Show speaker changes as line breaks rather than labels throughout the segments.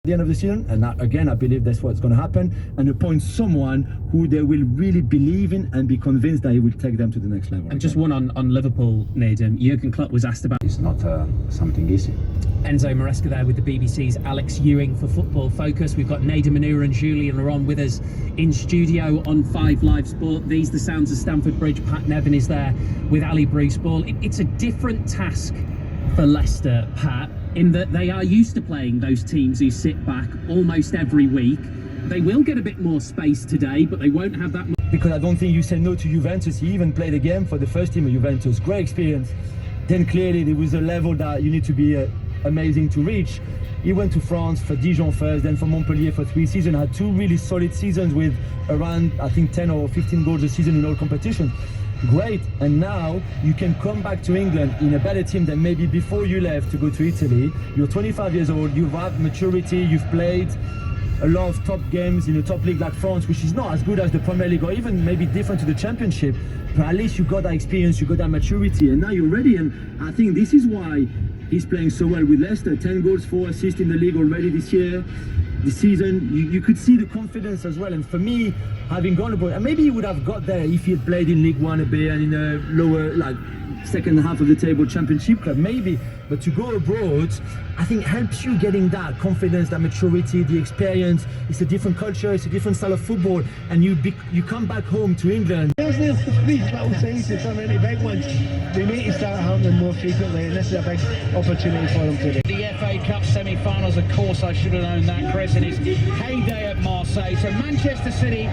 the end of the season, and again I believe that's what's going to happen, and appoint someone who they will really believe in and be convinced that he will take them to the next level.
And just one on Liverpool, Nedum. Jurgen Klopp was asked about...
It's not something easy.
Enzo Maresca there with the BBC's Alex Ewing for Football Focus. We've got Nader Manura and Julian Laurent with us in studio on 5 Live Sport. These the sounds of Stamford Bridge. Pat Nevin is there with Ali Bruce Ball. It's a different task for Leicester, Pat, in that they are used to playing those teams who sit back almost every week. They will get a bit more space today, but they won't have that much.
Because I don't think you say no to Juventus. He even played a game for the first team of Juventus. Great experience. Then clearly there was a level that you need to be amazing to reach. He went to France for Dijon first, then for Montpellier for 3 seasons. Had 2 really solid seasons with around, I think, 10 or 15 goals a season in all competitions. Great. And now you can come back to England in a better team than maybe before you left to go to Italy. You're 25 years old, you've had maturity, you've played a lot of top games in a top league like France, which is not as good as the Premier League or even maybe different to the Championship, but at least you got that experience, you got that maturity, and now you're ready. And I think this is why he's playing so well with Leicester. 10 goals, 4 assists in the league already this year. This season, you could see the confidence as well. And for me, having gone abroad, and maybe he would have got there if he had played in League One a bit and in a lower, like, second half of the table Championship club, maybe. But to go abroad, I think helps you getting that confidence, that maturity, the experience. It's a different culture, it's a different style of football, and you come back home to England.
There's these little things to turn into big ones. They need to start happening more frequently, and this is a big opportunity for them today.
The FA Cup semi-finals, of course, I should have known that, Chris, in his heyday at Marseille. So Manchester City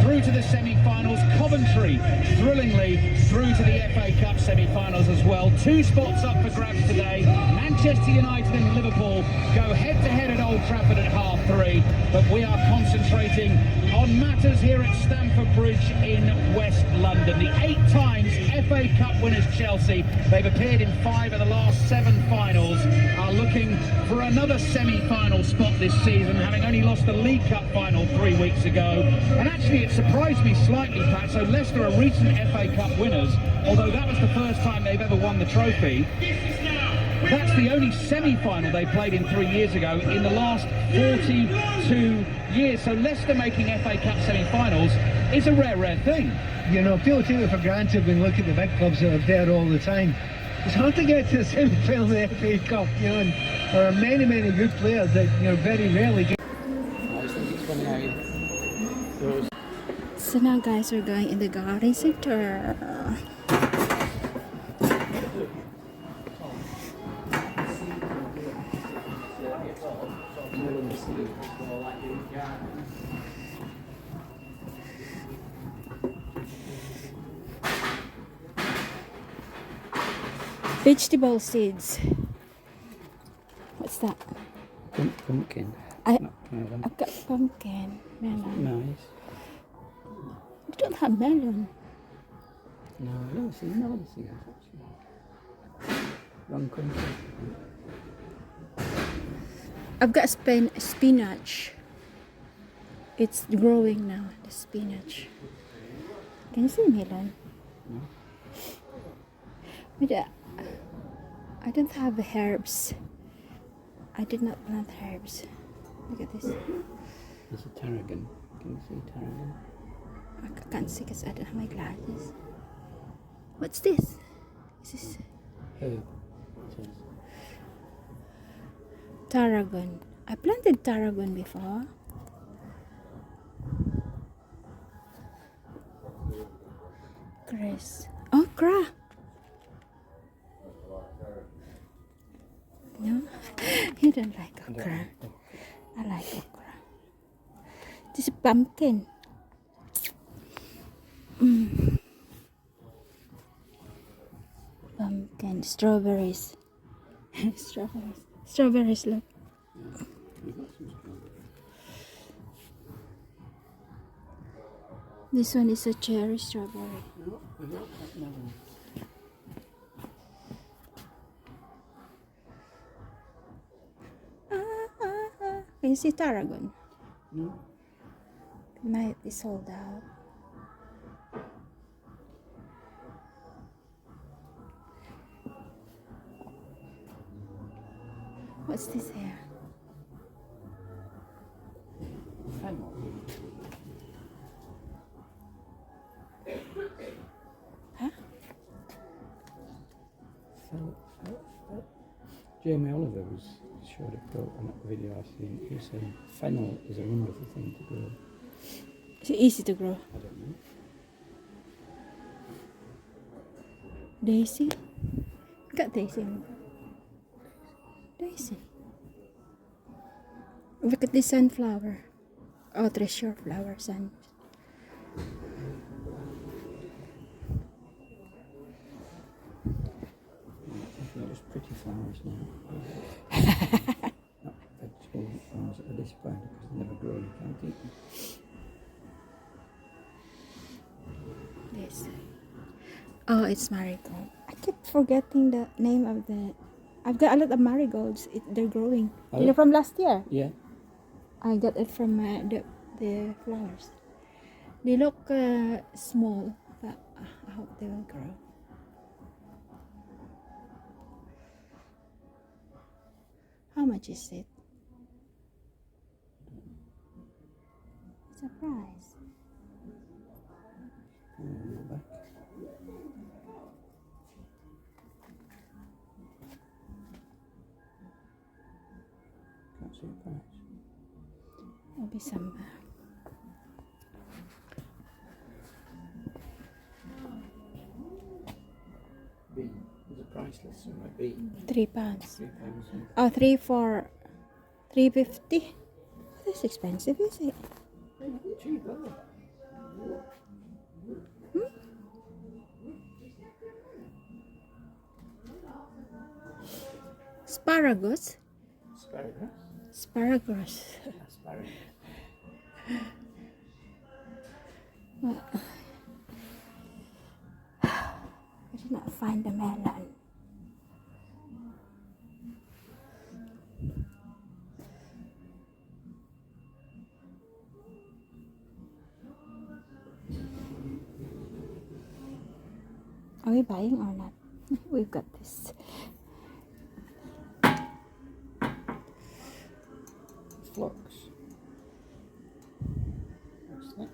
through to the semi-finals, Coventry thrillingly through to the FA Cup semi-finals as well. 2 spots up for grabs today. Manchester United and Liverpool go head-to-head at Old Trafford at 3:30, but we are concentrating on matters here at Stamford Bridge in West London. The 8 times FA Cup winners Chelsea, they've appeared in 5 of the last 7 finals, are looking for another semi-final spot this season, having only lost the League Cup final 3 weeks ago. And actually it surprised me slightly, Pat, so Leicester are recent FA Cup winners, although that was the first time they've ever won the trophy. That's the only semi-final they played in 3 years ago in the last 42 years. So Leicester making FA Cup semi-finals is a rare thing.
You know, people take it for granted when you look at the big clubs that are there all the time. It's hard to get to the semi-final of the FA Cup, you know, and there are many good players that, you know, very rarely get.
So now guys, we're going in the garden center. Vegetable seeds. What's that?
Pumpkin.
I've got pumpkin, melon.
Nice.
We don't have melon.
No, I don't see melons here. Wrong country.
I've got spinach. It's growing now, the spinach. Can you see melon?
No.
But I don't have herbs. I did not plant herbs. Look at this.
There's a tarragon. Can you see tarragon?
I can't see because I don't have my glasses. What's this? Is this
Herb. It is.
tarragon? I planted tarragon before. Chris. Okra. No, you don't like okra. I like okra. This is pumpkin. Pumpkin, strawberries. Strawberries, look. This one is a cherry strawberry. Can you see tarragon?
No.
Might be sold out. What's this here?
Jamie Oliver showed a quote on that video I've seen. He was saying fennel is a wonderful thing to grow.
Is it easy to grow?
I don't know.
Daisy? Got daisy. Daisy. Look at this sunflower. Oh, treasure flower sun.
They're just pretty flowers now. Not vegetable ones that are disappointing because they never grow and you can't eat them.
This. Oh, it's marigold. I keep forgetting the name of the. I've got a lot of marigolds. They're growing.
Oh.
You know, from last year.
Yeah.
I got it from the flowers. They look small, but I hope they will grow. How much is it? It's a price.
Back. Can't see a price.
There'll be some.
B. There's a price list somewhere. B.
£3.
£3.
Oh, 3 for 350. That's expensive, is it?
Cheap, isn't it?
Asparagus.
Asparagus.
Asparagus.
Asparagus.
I did not find the melon. Are we buying or not? We've got this.
Flux. What's that?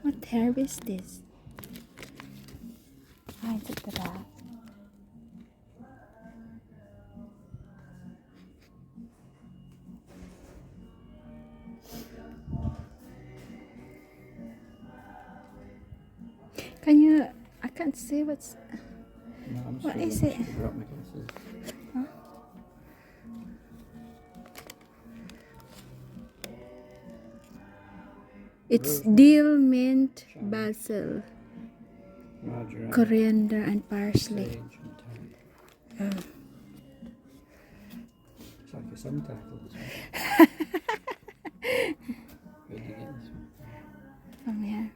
What herb is this? I took the bag. Can you? I can't see what's.
No, I'm
What
struggling
is
to
it?
figure out my glasses.
It's dill, mint, basil,
Marjoram.
coriander, and parsley.
Sage and thyme. It's like a song title, this one. Where did you get this one?
From here.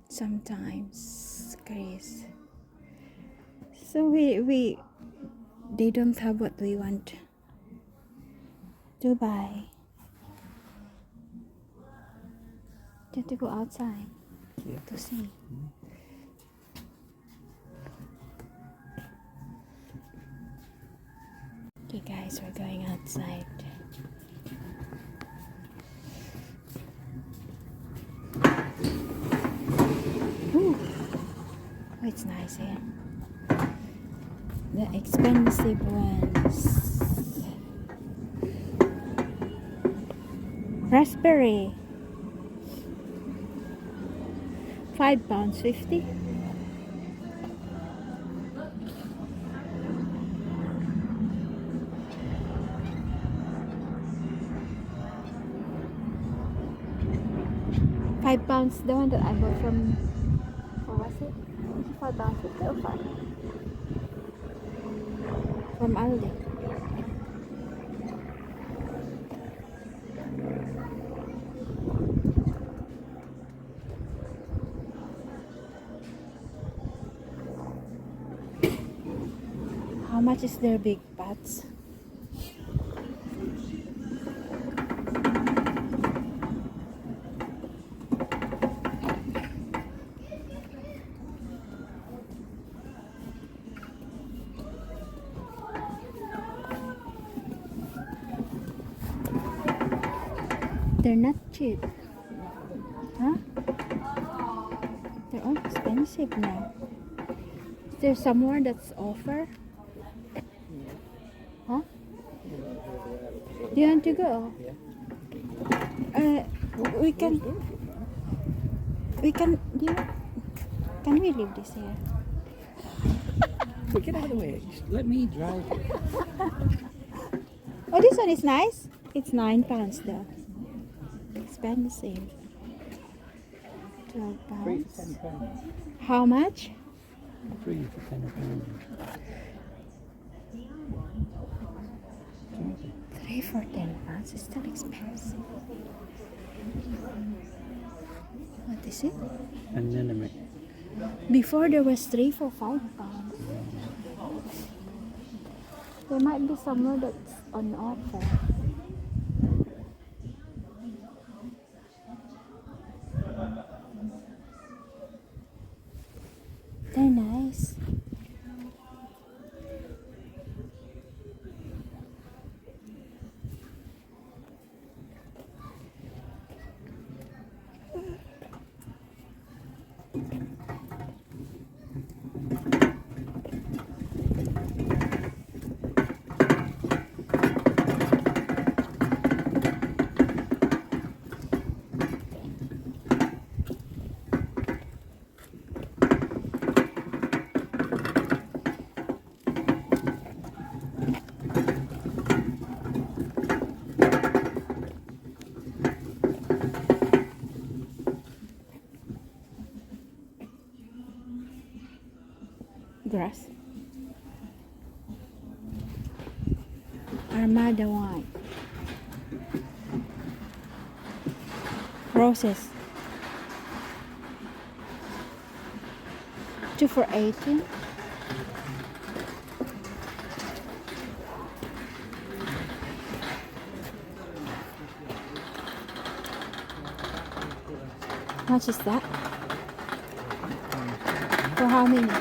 Sometimes, Chris. So they don't have what we want to buy. You have to go outside
Yeah.
to see. Okay, guys, we're going outside. Ooh. Oh, it's nice here. The expensive ones. Raspberry. £5.50. £5, the one that I bought from, what was it? £5.50 or 5? From Aldi. How much is their big pots? They're not cheap. Huh? They're Oh, expensive now. Is there somewhere that's offer? Huh? Do you want to go? We can. Do you, can we leave this here?
But get out of the way. Just let me drive.
Oh, this one is nice. It's £9 though. Expensive. 12
Free
pounds.
for £10.
How much?
Free for £10.
3 for £10. It's still expensive. What is it?
Anemone.
Before there was 3 for £5. There might be somewhere that's on offer. They're nice. Grass. Armada wine. Roses. 2 for 18. How much is that? For how many?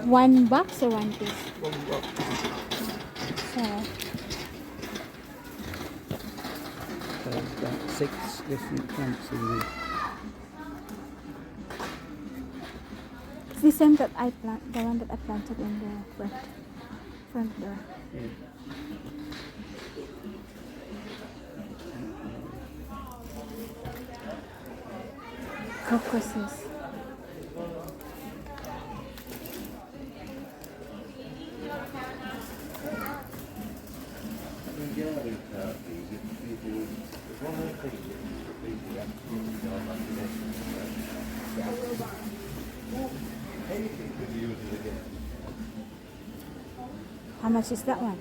One box or one piece? So,
There's about 6 different plants in there.
it's the same that I plant, the one that I planted in the front door. Crocuses. How much is that one?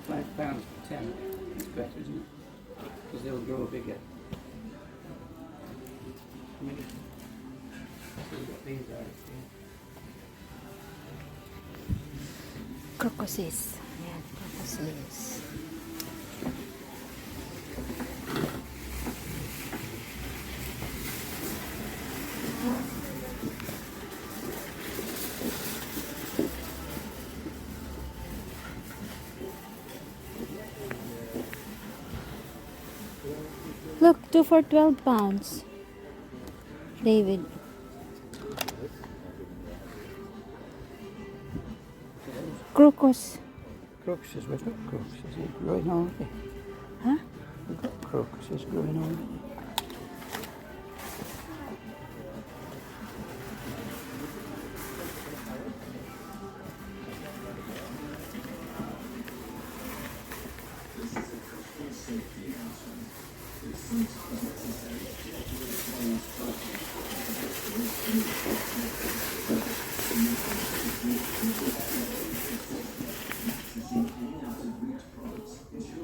£5 for 10. It's better, isn't it? Because they'll grow bigger. So we've got these out here.
Crocuses. Ayan, crocuses. Look, 2 for £12. David. Crocus.
Crocuses, we've got crocuses here growing already.
Huh?
We've got crocuses growing already.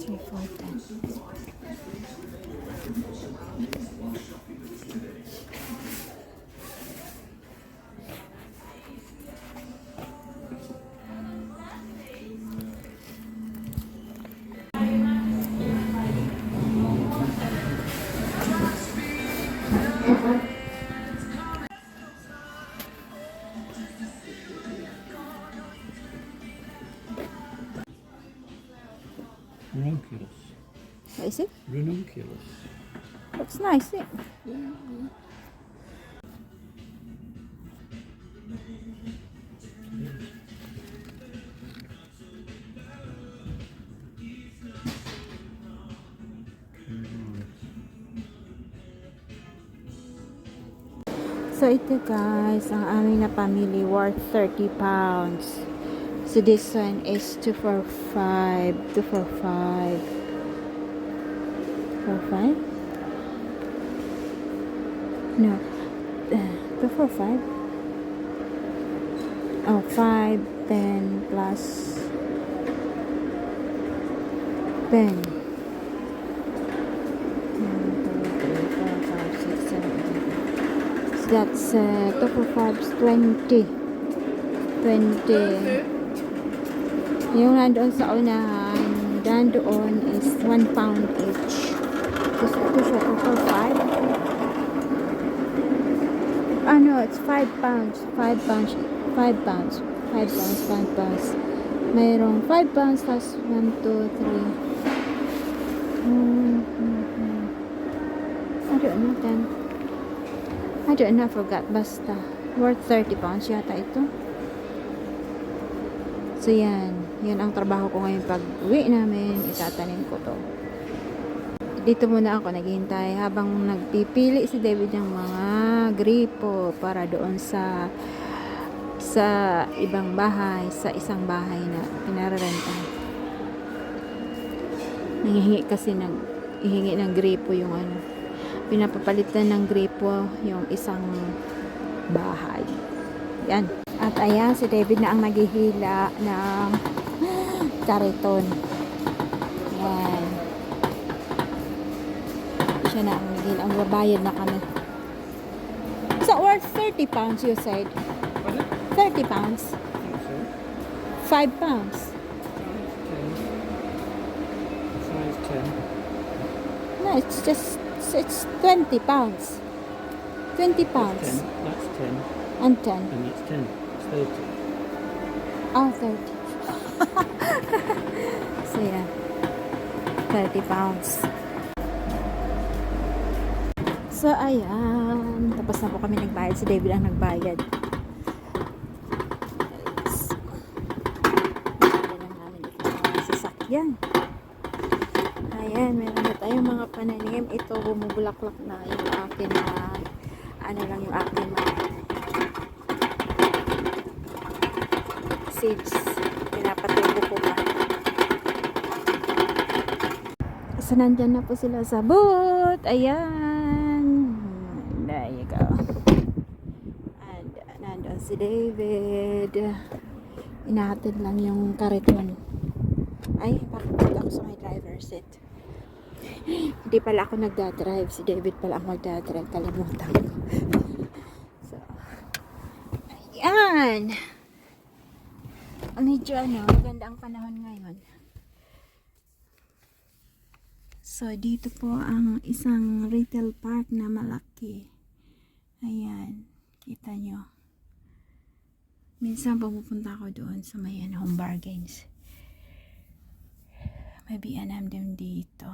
Three, four, 10.
Ranunculus.
What is it?
Ranunculus.
That's nice, eh? So ito guys, ang aming na family worth 30 pounds. So this one is 245. 245. 45? No. 245? Oh, 5, 10 plus 10. 1, 2, 3, 4, 5, 6, 7, 8. So that's 245 is 20. 20. Yung nandoon sa unahan, nandoon is 1 pound each. Just ito siya, 245. No, it's 5 pounds. 5 pounds. 5 pounds. 5 pounds. 5 pounds. Mayroong 5 pounds plus 1, 2, 3. I don't know then. I don't know, I forgot. Basta. Worth 30 pounds yata ito. So yan. Yan ang trabaho ko ngayon pag uwi namin. Itatanim ko to. Dito muna ako naghihintay habang nagpipili si David ng mga gripo para doon sa ibang bahay, sa isang bahay na pinararenta. Nangihingi kasi ihingi ng gripo yung pinapapalitan ng gripo yung isang bahay. Yan. At ayan, si David na ang naghihila ng kariton. Yan. Siya na ang naghihila. Ang babayad na kami. So, worth 30 pounds, you said? 30 pounds? 5 pounds?
10.
No, it's just, it's 20 pounds. 20 pounds.
That's 10.
And 10.
And that's 10. It's 30.
Oh, 30. So, yeah. 30 pounds. So, ayan. Tapos na po kami nagbayad. Si David ang nagbayad. Sasakyan. Ayan, meron na tayong mga pananim. Ito, bumubulaklak na yung akin na yung akin na seeds. Pinapatubo ko pa. So, nandyan na po sila sa booth. Ayan. There you go. And, nandun si David. Inahatid lang yung kariton. Ay, bakit ako sa may driver's seat? Hindi pala ako nagdadrive. Si David pala ang magdadrive. Kalimutan ko. So, ayan. Medyo maganda ang panahon ngayon. So, dito po ang isang retail park na malaki. Ayan. Kita nyo. Minsan pupunta ako doon sa may home bargains. May B&M din dito.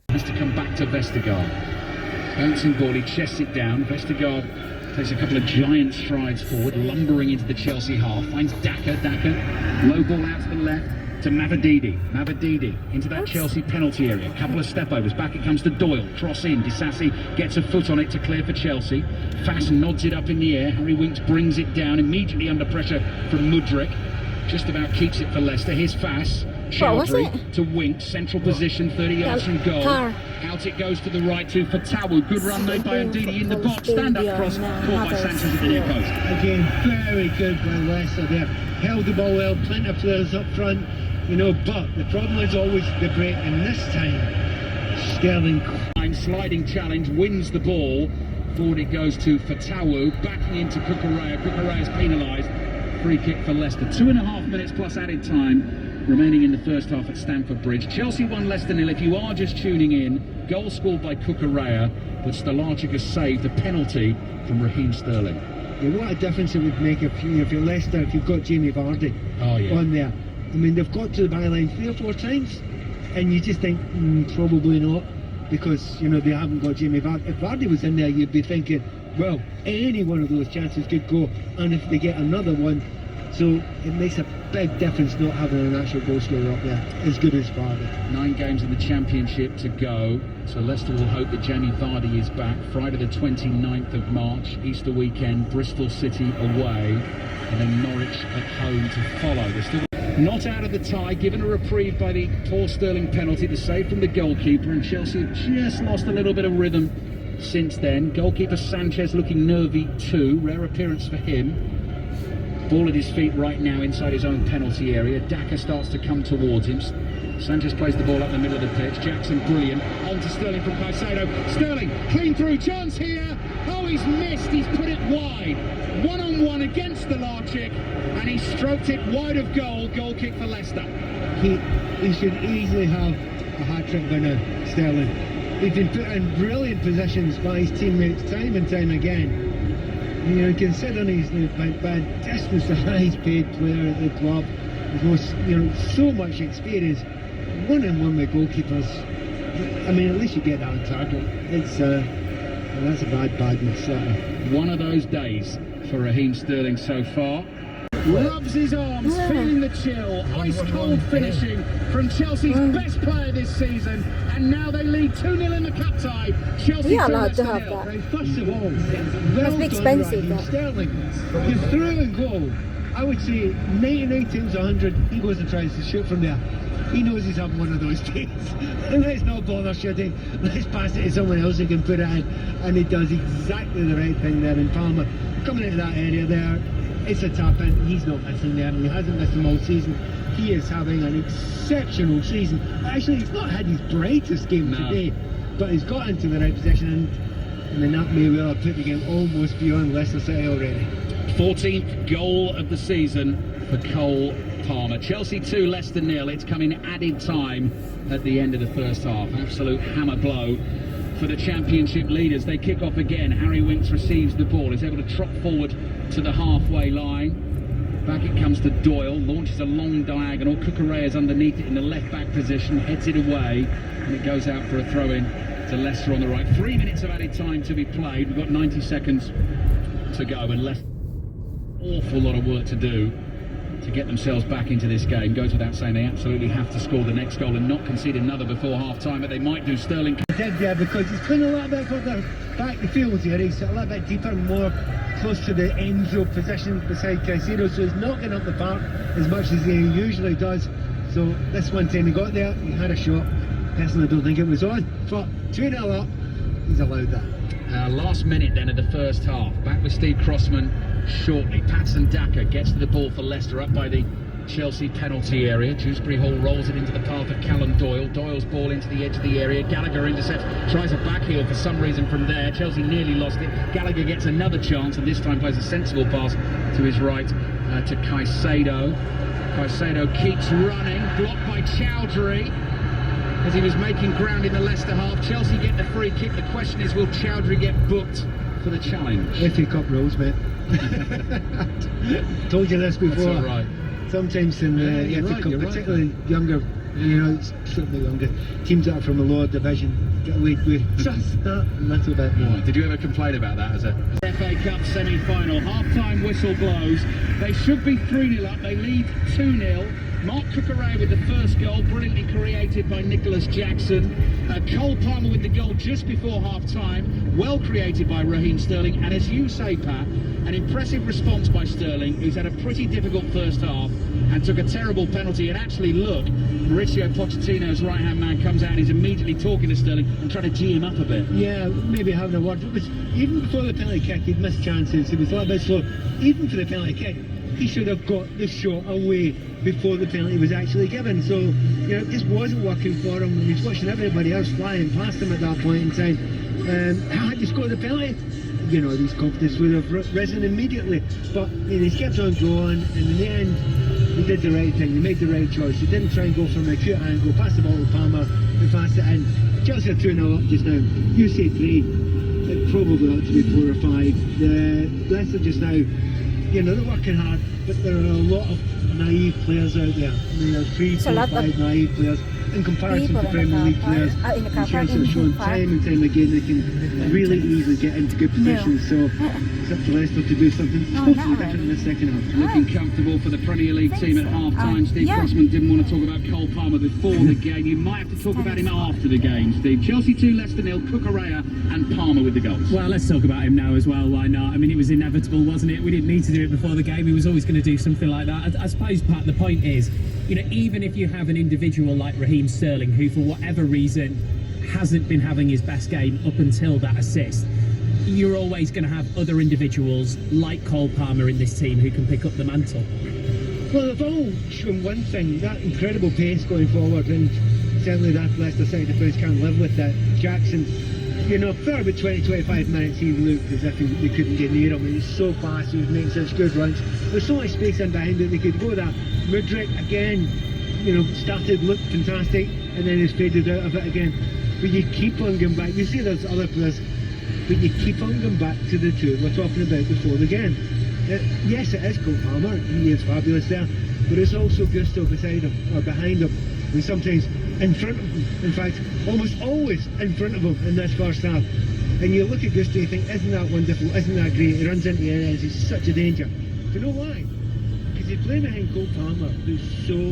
Has to come back to Vestergaard. Bouncing ball, he chests it down. Vestergaard takes a couple of giant strides forward, lumbering into the Chelsea half. Finds Daka. Low ball out to the left to Mavididi. Mavididi into that Chelsea penalty area. Couple of step overs. Back it comes to Doyle. Cross in. Disassi gets a foot on it to clear for Chelsea. Fass nods it up in the air. Harry Winks brings it down immediately under pressure from Mudryk. Just about keeps it for Leicester. Here's Fass. Chowdhury to Winks, central position, 30 yards from goal. Out it goes to the right to Fatawu. Good run made by Ndidi in the box. Stand-up cross, caught by Sanchez at the near post.
Again, very good by Leicester there. Held the ball well, plenty of players up front, but the problem is always the break, and this time, Sterling.
Sliding challenge, wins the ball. Forward it goes to Fatawu, backing into Cucurella. Cucurella is penalised. Free kick for Leicester. 2.5 minutes plus added time remaining in the first half at Stamford Bridge. Chelsea won Leicester 0. If you are just tuning in, goal scored by Cucurella, but Stelarczyk has saved a penalty from Raheem Sterling.
Yeah, what a difference it would make if you're Leicester, if you've got Jamie Vardy on there. I mean, they've got to the byline 3 or 4 times, and you just think, probably not, because, you know, they haven't got Jamie Vardy. If Vardy was in there, you'd be thinking, well, any one of those chances could go, and if they get another one, so it makes a big difference not having an actual goal scorer up there as good as Vardy.
9 games in the Championship to go, so Leicester will hope that Jamie Vardy is back. Friday the 29th of March, Easter weekend, Bristol City away, and then Norwich at home to follow. They're still not out of the tie, given a reprieve by the poor Sterling penalty, the save from the goalkeeper, and Chelsea have just lost a little bit of rhythm since then. Goalkeeper Sanchez looking nervy too, rare appearance for him. Ball at his feet right now inside his own penalty area. Daka starts to come towards him. Sanchez plays the ball up the middle of the pitch. Jackson brilliant. On to Sterling from Caicedo. Sterling clean through, chance here. Oh, he's missed. He's put it wide. 1-on-1 against the Larchick, and he stroked it wide of goal. Goal kick for Leicester.
He should easily have a hat-trick by now, Sterling. He's been put in brilliant positions by his teammates time and time again. You know, considering he's by distance the highest paid player at the club, with so much experience, 1-on-1 with goalkeepers. I mean, at least you get that on target. That's a bad miss, certainly.
One of those days for Raheem Sterling so far. Rubs his arms, feeling the chill. Ice cold finishing from Chelsea's best player this season, and now they lead 2-0 in the cup tie. Chelsea
Yeah,
2,
allowed
Leicester
to have
0.
that.
Right, first of all,
Must be expensive, that.
Sterling, he's through and goal. I would say 99 times 100, he goes and tries to shoot from there. He knows he's having one of those days. Let's not bother shooting. Let's pass it to someone else who can put it in. And he does exactly the right thing there in Palmer. Coming into that area there, it's a tap in. He's not missing there, and he hasn't missed them all season. He is having an exceptional season. Actually, he's not had his brightest game today, but he's got into the right position, and then that may well have put the game almost beyond Leicester City already.
14th goal of the season for Cole Palmer. Chelsea 2, Leicester 0. It's come in added time at the end of the first half. Absolute hammer blow for the Championship leaders. They kick off again. Harry Winks receives the ball. He's able to trot forward to the halfway line. Back it comes to Doyle. Launches a long diagonal. Cucurella is underneath it in the left-back position. Heads it away. And it goes out for a throw-in to Leicester on the right. 3 minutes of added time to be played. We've got 90 seconds to go. And Leicester, awful lot of work to do to get themselves back into this game. Goes without saying they absolutely have to score the next goal and not concede another before half-time, but they might do. Sterling.
Yeah, because he's playing a little bit further back the field here. He's a little bit deeper, more close to the Enzo position beside Caicedo, so he's not getting up the park as much as he usually does. So this one time he got there, he had a shot. Personally, I don't think it was on, but 2-0 up, he's allowed that.
Last minute then of the first half. Back with Steve Crossman shortly. Patson Daka gets to the ball for Leicester, up by the Chelsea penalty area. Dewsbury Hall rolls it into the path of Callum Doyle. Doyle's ball into the edge of the area. Gallagher intercepts, tries a backheel for some reason from there. Chelsea nearly lost it. Gallagher gets another chance, and this time plays a sensible pass to his right to Caicedo. Caicedo keeps running, blocked by Chowdhury as he was making ground in the Leicester half. Chelsea get the free kick. The question is, will Chowdhury get booked for the challenge?
FA Cup rules, mate. Told you this before.
That's all right.
Sometimes in the
you're
FA
right,
Cup,
you're right.
particularly younger, certainly younger teams that are from the lower division get away with just that little bit more.
Did you ever complain about that as a FA Cup semi-final? Half-time whistle blows. They should be 3-0 up. They lead 2-0. Mark Cucurella with the first goal, brilliantly created by Nicholas Jackson. Cole Palmer with the goal just before half-time, well created by Raheem Sterling. And as you say, Pat, an impressive response by Sterling, who's had a pretty difficult first half and took a terrible penalty. And actually, look, Mauricio Pochettino's right-hand man comes out and he's immediately talking to Sterling and trying to gee him up a bit.
Yeah, maybe having a word. It was, even before the penalty kick, he'd missed chances. He was a little bit slow. Even for the penalty kick, he should have got the shot away before the penalty was actually given. So, it just wasn't working for him. He was watching everybody else flying past him at that point in time. Had he scored the penalty, his confidence would have risen immediately. But he's kept on going, and in the end, he did the right thing. He made the right choice. He didn't try and go from a acute angle, pass the ball to Palmer, and pass it in. Chelsea are 2-0 up just now. You say 3. It probably ought to be 4 or 5. Leicester just now, you know, they're working hard, but there are a lot of naive players out there. I mean, there's 3,
So
4,
lot of
5 naive players in comparison
people
to
in the
Premier
car
League
park.
players.
In the car
And
park
Chelsea
in
have shown
the park.
time and time again they can really easily get into good positions. So it's up to Leicester to do something
No,
totally
not
different in the second half.
Looking comfortable for the Premier League team at half-time. Steve
yeah.
Crossman didn't want to talk about Cole Palmer before the game. You might have to talk about him after the game, Steve. Chelsea 2, Leicester 0, Cucurella and Palmer with the goals.
Well, let's talk about him now as well. Why not? I mean, it was inevitable, wasn't it? We didn't need to do it before the game. He was always going to do something like that. I suppose, Pat, the point is, you know, even if you have an individual like Raheem Sterling, who for whatever reason hasn't been having his best game up until that assist, you're always going to have other individuals like Cole Palmer in this team who can pick up the mantle.
Well, they've all shown one thing, that incredible pace going forward, and certainly that Leicester side defence can't live with that. Jackson, you know, for about 20-25 minutes he looked as if they couldn't get near him. He was so fast, he was making such good runs. There's so much space in behind it, they could go that. Mudryk again, you know, started, looked fantastic, and then he's faded out of it again. But you keep on going back, you see there's other players, but you keep on going back to the two we're talking about before the game. Yes, it is Cole Palmer, he is fabulous there, but it's also Gusto beside him, or behind him, and sometimes in front of him. In fact, almost always in front of him in this first half. And you look at Gusto, you think, isn't that wonderful, isn't that great? He runs into areas, he's such a danger. Do you know why? Because he's playing behind Cole Palmer, who's so